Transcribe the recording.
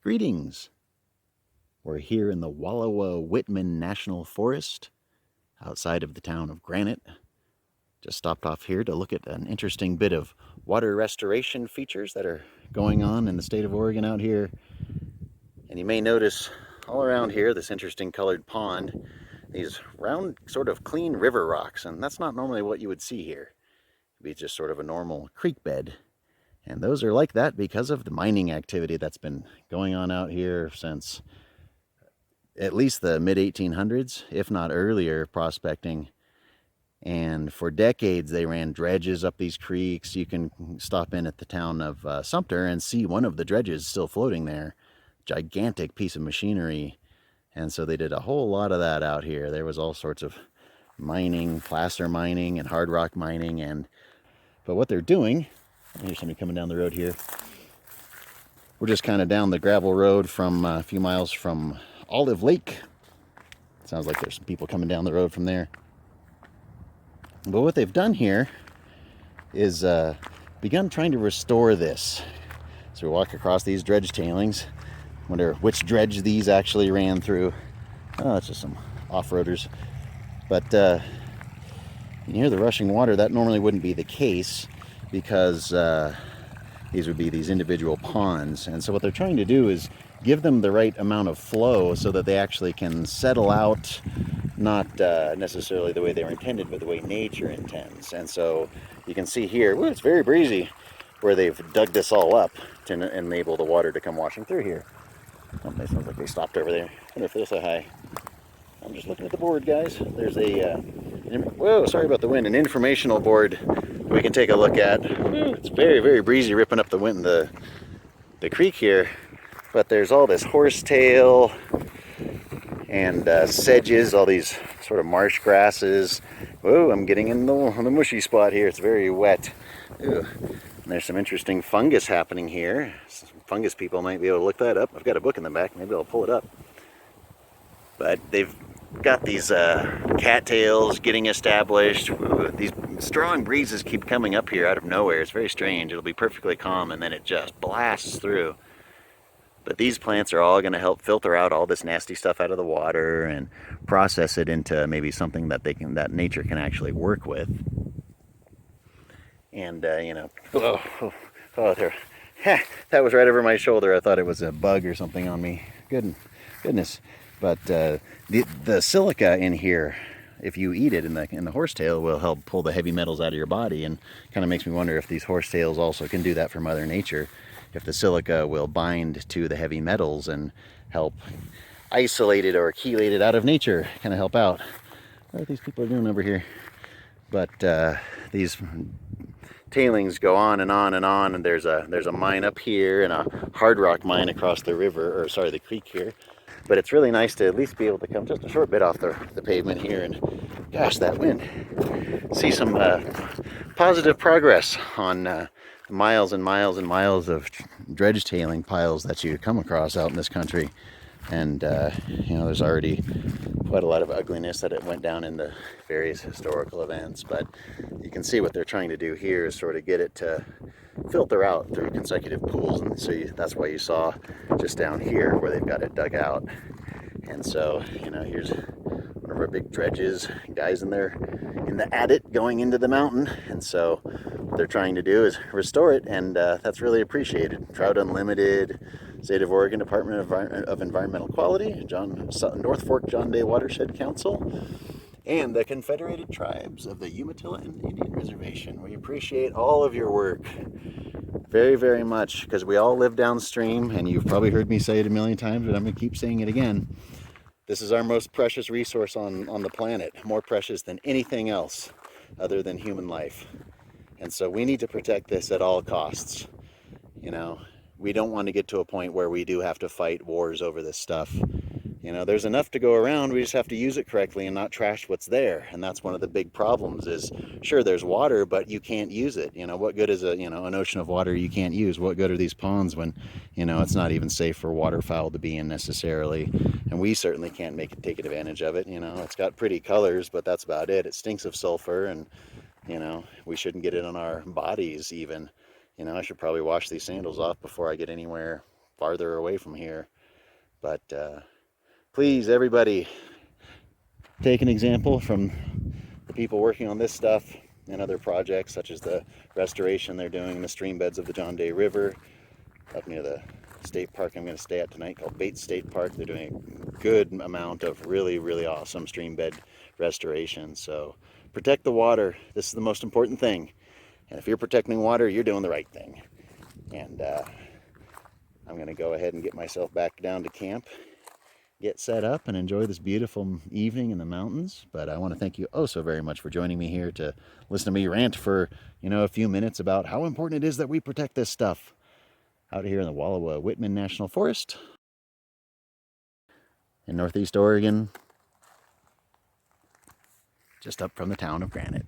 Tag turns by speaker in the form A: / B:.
A: Greetings! We're here in the Wallowa-Whitman National Forest outside of the town of Granite. Just stopped off here to look at an interesting bit of water restoration features that are going on in the state of Oregon out here. And you may notice all around here this interesting colored pond, these round sort of clean river rocks, and that's not normally what you would see here. It'd be just sort of a normal creek bed. And those are like that because of the mining activity that's been going on out here since at least the mid-1800s, if not earlier, prospecting. And for decades they ran dredges up these creeks. You can stop in at the town of Sumter and see one of the dredges still floating there. Gigantic piece of machinery. And so they did a whole lot of that out here. There was all sorts of mining, placer mining and hard rock mining. But what they're doing, here's somebody coming down the road here. We're just kind of down the gravel road from a few miles from Olive Lake. Sounds like there's some people coming down the road from there. But what they've done here is begun trying to restore this. So we walk across these dredge tailings. Wonder which dredge these actually ran through. Oh, it's just some off-roaders. But you hear the rushing water. That normally wouldn't be the case because these would be these individual ponds. And so what they're trying to do is give them the right amount of flow so that they actually can settle out, not necessarily the way they were intended, but the way nature intends. And so you can see here, well, it's very breezy, where they've dug this all up to enable the water to come washing through here. Oh, it sounds like they stopped over there. I wonder if they'll say hi. I'm just looking at the board, guys. There's a, whoa, sorry about the wind, an informational board we can take a look at. It's very, very breezy ripping up the wind, the creek here. But there's all this horsetail and sedges, all these sort of marsh grasses. Whoa, I'm getting in the mushy spot here. It's very wet. Ew. And there's some interesting fungus happening here. Some fungus people might be able to look that up. I've got a book in the back. Maybe I'll pull it up. But they've got these cattails getting established. Ooh, these strong breezes keep coming up here out of nowhere. It's very strange. It'll be perfectly calm and then it just blasts through. But these plants are all going to help filter out all this nasty stuff out of the water and process it into maybe something that that nature can actually work with. And you know, oh, there, that was right over my shoulder. I thought it was a bug or something on me. Goodness. But the silica in here, if you eat it in the horsetail, will help pull the heavy metals out of your body, and kind of makes me wonder if these horsetails also can do that for Mother Nature. If the silica will bind to the heavy metals and help isolate it or chelate it out of nature, kind of help out. What are these people doing over here? But these tailings go on and on and on, and there's a mine up here and a hard rock mine across the river, or sorry, the creek here. But it's really nice to at least be able to come just a short bit off the pavement here, and gosh, that wind. See some positive progress on miles and miles and miles of dredge tailing piles that you come across out in this country. And you know, there's already quite a lot of ugliness that it went down in the various historical events, but you can see what they're trying to do here is sort of get it to filter out through consecutive pools. And so that's why you saw just down here where they've got it dug out. And so, you know, here's one of our big dredges, guys in there in the adit going into the mountain. And so what they're trying to do is restore it, and that's really appreciated. Trout Unlimited, State of Oregon Department of Environmental Quality, North Fork John Day Watershed Council, and the Confederated Tribes of the Umatilla Indian Reservation. We appreciate all of your work very, very much, because we all live downstream, and you've probably heard me say it a million times, but I'm going to keep saying it again. This is our most precious resource on the planet, more precious than anything else other than human life. And so we need to protect this at all costs. You know, we don't want to get to a point where we do have to fight wars over this stuff. You know, there's enough to go around. We just have to use it correctly and not trash what's there. And that's one of the big problems is, sure, there's water, but you can't use it. You know, what good is an ocean of water you can't use? What good are these ponds when, you know, it's not even safe for waterfowl to be in necessarily? And we certainly can't take advantage of it. You know, it's got pretty colors, but that's about it. It stinks of sulfur, and, you know, we shouldn't get it on our bodies even. You know, I should probably wash these sandals off before I get anywhere farther away from here. But please, everybody, take an example from the people working on this stuff and other projects, such as the restoration they're doing in the stream beds of the John Day River up near the state park I'm going to stay at tonight called Bates State Park. They're doing a good amount of really, really awesome stream bed restoration. So protect the water. This is the most important thing. And if you're protecting water, you're doing the right thing. And I'm going to go ahead and get myself back down to camp, get set up, and enjoy this beautiful evening in the mountains. But I want to thank you oh so very much for joining me here to listen to me rant for, a few minutes about how important it is that we protect this stuff out here in the Wallowa Whitman National Forest in Northeast Oregon, just up from the town of Granite.